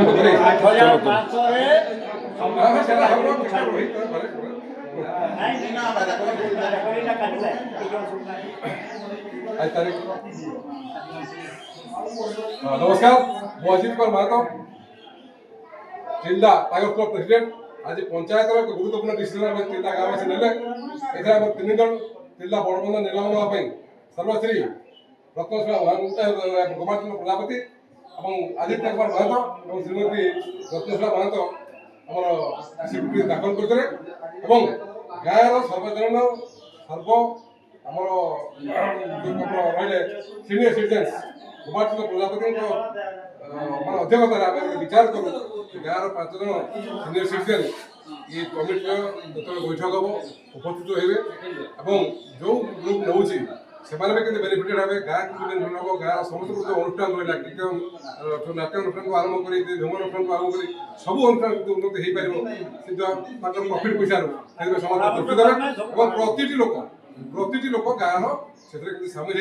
नमस्कार मु अजित कुमार महतो जिला टाइगर क्लब प्रेसिडेंट। आज पंचायत एक गुरुत्वपूर्ण डिसीजन जिला गाँववासी ने तीन जन जिला बड़बंध नीलम सर्वश्री रत्नशिला गोमाचंद्र प्रजापति और आदित्य कुमार महतो और श्रीमती रत्नशिला महतो आम स्वीकृति दाखल करते गाँव सर्वजन सर्व आम रही सीनियर सिटीजेन्स गोमाचंद्र प्रजापति अध्यक्षतार आम विचार करूँ गाँव 5 जन सीनियर सिटीजेन ये कमिटी जो बैठक हम उपस्थित हे जो ग्रुप नौ से बेनिफिटेड हे गाँ को हम गाँव समस्त जो अनुष्ठान रहा नाट्य अनुष्ठान को आरम्भ कर झुम अनुष्ठान को आरम्भ कर सब अनुष्ठान उन्नति हो पार प्रॉफिट पैसा समस्त प्रति लोक गाँव से सामिल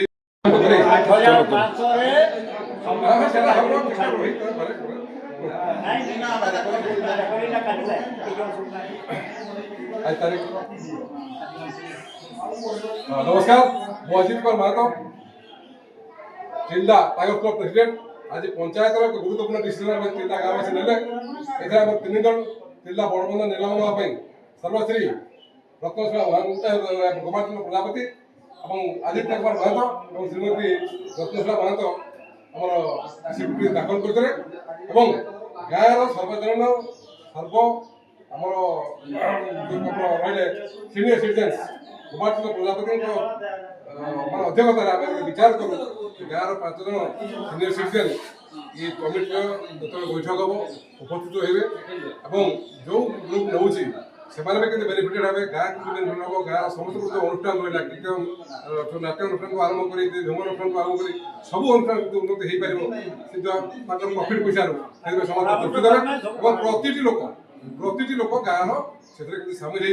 नमस्कार मु अजित कुमार महतो जिला टाइगर क्लब प्रेसिडेंट। आज पंचायत एक गुरुत्वपूर्ण डिसीजन जिला गाँववासी ने तीन जन जिला बड़बंध नीलम सर्वश्री रत्नशिला गोमाचंद्र प्रजापति और आदित्य कुमार महतो और श्रीमती रत्नशिला महतो आम स्वीकृति दाखल करते गाँव सर्वजन सर्व आम रही सीनियर सिटीजेन्स गोमाचंद्र प्रजापति अध्यक्षतार आम विचार करूँ गाँव 5 जन सीनियर सिटीजेन ये कमिटी जो बैठक हम उपस्थित हे जो ग्रुप नौ से बेनिफिटेड हे गाँ को हम गाँव समस्त जो अनुष्ठान रहा नाट्य अनुष्ठान को आरम्भ कर झुम अनुष्ठान को आरम्भ कर सब अनुष्ठान उन्नति हो पार प्रॉफिट पैसा समस्त प्रति लोक गाँव से सामिल